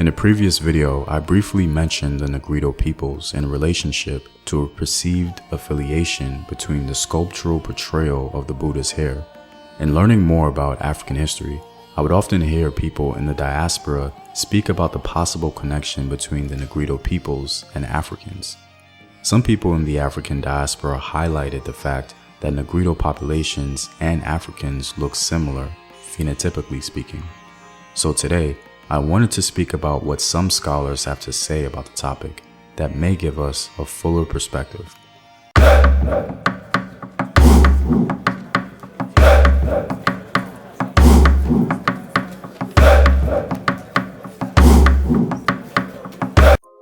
In a previous video, I briefly mentioned the Negrito peoples in relationship to a perceived affiliation between the sculptural portrayal of the Buddha's hair. In learning more about African history, I would often hear people in the diaspora speak about the possible connection between the Negrito peoples and Africans. Some people in the African diaspora highlighted the fact that Negrito populations and Africans look similar, phenotypically speaking. So today, I wanted to speak about what some scholars have to say about the topic that may give us a fuller perspective.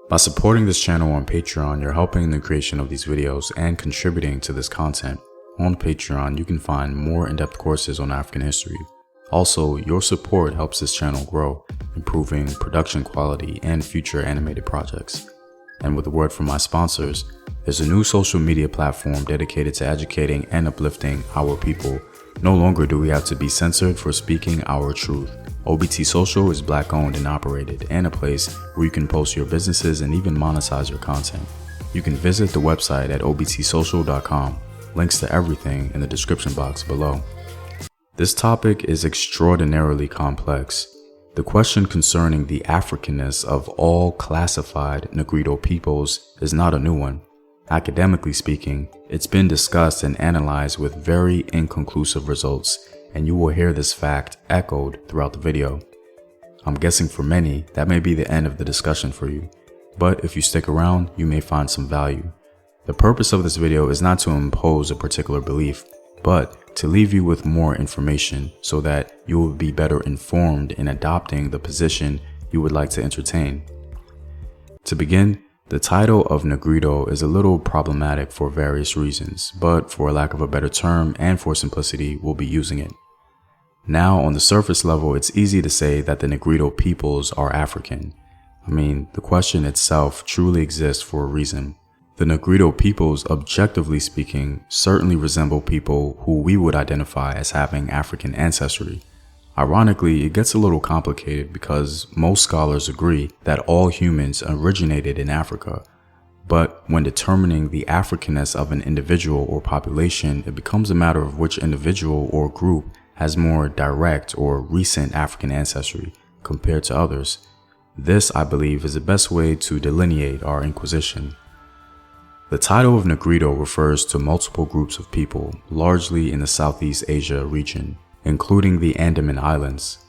By supporting this channel on Patreon, you're helping in the creation of these videos and contributing to this content. On Patreon, you can find more in-depth courses on African history. Also, your support helps this channel grow, improving production quality and future animated projects. And with a word from my sponsors, there's a new social media platform dedicated to educating and uplifting our people. No longer do we have to be censored for speaking our truth. OBT Social is Black owned and operated, and a place where you can post your businesses and even monetize your content. You can visit the website at obtsocial.com. Links to everything in the description box below. This topic is extraordinarily complex. The question concerning the Africanness of all classified Negrito peoples is not a new one. Academically speaking, it's been discussed and analyzed with very inconclusive results, and you will hear this fact echoed throughout the video. I'm guessing for many, that may be the end of the discussion for you, but if you stick around, you may find some value. The purpose of this video is not to impose a particular belief, but to leave you with more information so that you will be better informed in adopting the position you would like to entertain. To begin, the title of Negrito is a little problematic for various reasons, but for lack of a better term and for simplicity, we'll be using it. Now, on the surface level, it's easy to say that the Negrito peoples are African. I mean, the question itself truly exists for a reason. The Negrito peoples, objectively speaking, certainly resemble people who we would identify as having African ancestry. Ironically, it gets a little complicated because most scholars agree that all humans originated in Africa. But when determining the Africanness of an individual or population, it becomes a matter of which individual or group has more direct or recent African ancestry compared to others. This, I believe, is the best way to delineate our inquisition. The title of Negrito refers to multiple groups of people, largely in the Southeast Asia region, including the Andaman Islands.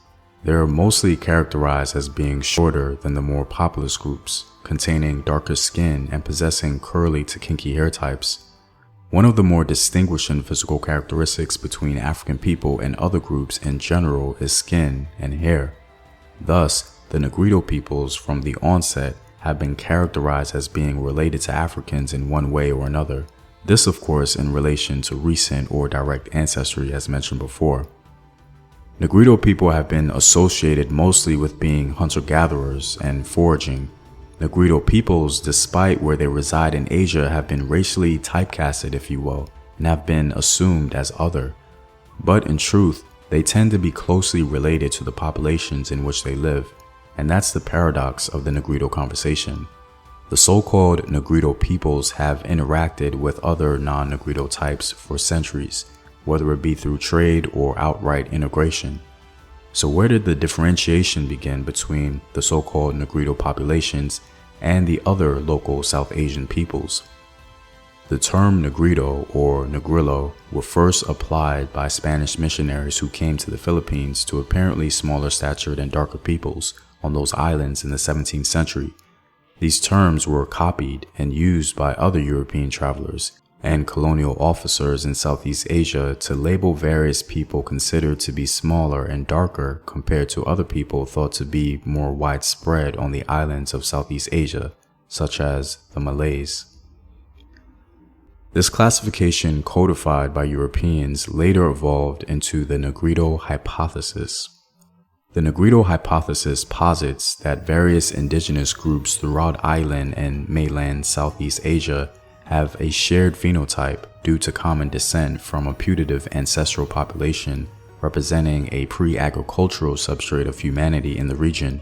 They are mostly characterized as being shorter than the more populous groups, containing darker skin and possessing curly to kinky hair types. One of the more distinguishing physical characteristics between African people and other groups in general is skin and hair. Thus, the Negrito peoples from the onset have been characterized as being related to Africans in one way or another. This, of course, in relation to recent or direct ancestry as mentioned before. Negrito people have been associated mostly with being hunter-gatherers and foraging. Negrito peoples, despite where they reside in Asia, have been racially typecasted, if you will, and have been assumed as other. But in truth, they tend to be closely related to the populations in which they live. And that's the paradox of the Negrito conversation. The so-called Negrito peoples have interacted with other non-Negrito types for centuries, whether it be through trade or outright integration. So where did the differentiation begin between the so-called Negrito populations and the other local South Asian peoples? The term Negrito or Negrillo were first applied by Spanish missionaries who came to the Philippines to apparently smaller statured and darker peoples on those islands in the 17th century. These terms were copied and used by other European travelers and colonial officers in Southeast Asia to label various people considered to be smaller and darker compared to other people thought to be more widespread on the islands of Southeast Asia, such as the Malays. This classification, codified by Europeans, later evolved into the Negrito hypothesis. The Negrito hypothesis posits that various indigenous groups throughout island and mainland Southeast Asia have a shared phenotype due to common descent from a putative ancestral population representing a pre-agricultural substrate of humanity in the region.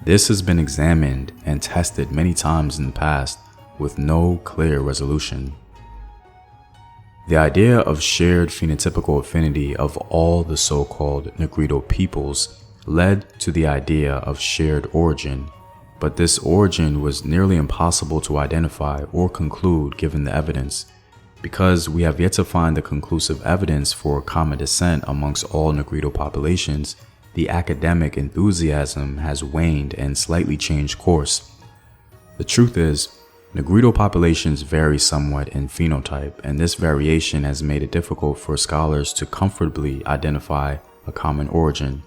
This has been examined and tested many times in the past with no clear resolution. The idea of shared phenotypical affinity of all the so-called Negrito peoples led to the idea of shared origin, but this origin was nearly impossible to identify or conclude given the evidence, because we have yet to find the conclusive evidence for common descent amongst all Negrito populations. The academic enthusiasm has waned and slightly changed course. The truth is, Negrito populations vary somewhat in phenotype, and this variation has made it difficult for scholars to comfortably identify a common origin.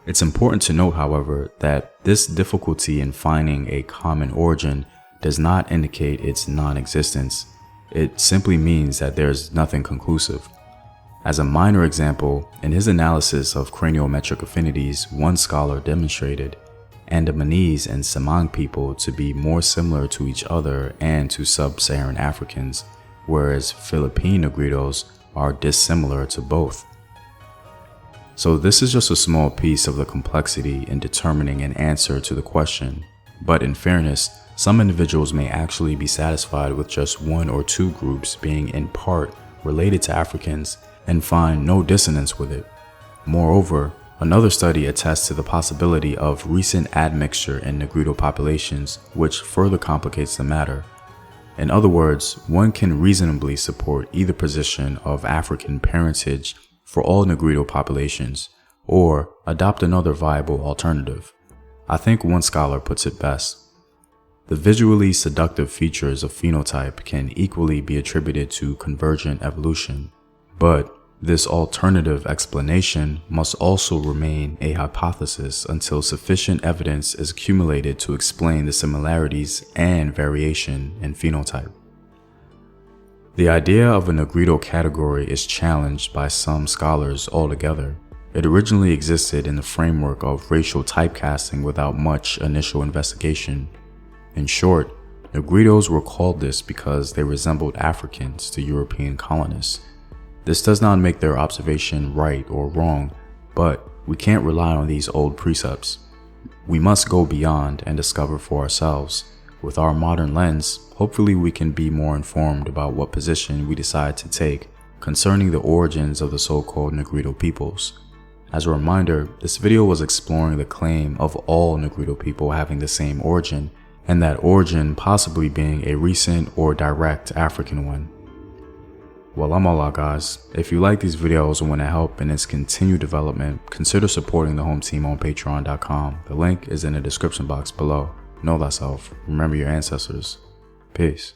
It's important to note, however, that this difficulty in finding a common origin does not indicate its non-existence. It simply means that there's nothing conclusive. As a minor example, in his analysis of craniometric affinities, one scholar demonstrated Andamanese and Semang people to be more similar to each other and to sub-Saharan Africans, whereas Philippine Negritos are dissimilar to both. So this is just a small piece of the complexity in determining an answer to the question, but in fairness, some individuals may actually be satisfied with just one or two groups being in part related to Africans and find no dissonance with it. Moreover, another study attests to the possibility of recent admixture in Negrito populations, which further complicates the matter. In other words, one can reasonably support either position of African parentage for all Negrito populations, or adopt another viable alternative. I think one scholar puts it best. The visually seductive features of phenotype can equally be attributed to convergent evolution, but this alternative explanation must also remain a hypothesis until sufficient evidence is accumulated to explain the similarities and variation in phenotype. The idea of a Negrito category is challenged by some scholars altogether. It originally existed in the framework of racial typecasting without much initial investigation. In short, Negritos were called this because they resembled Africans to European colonists. This does not make their observation right or wrong, but we can't rely on these old precepts. We must go beyond and discover for ourselves. With our modern lens, hopefully we can be more informed about what position we decide to take concerning the origins of the so-called Negrito peoples. As a reminder, this video was exploring the claim of all Negrito people having the same origin, and that origin possibly being a recent or direct African one. Well, I'm all out, guys. If you like these videos and want to help in its continued development, consider supporting the home team on patreon.com. The link is in the description box below. Know thyself. Remember your ancestors. Peace.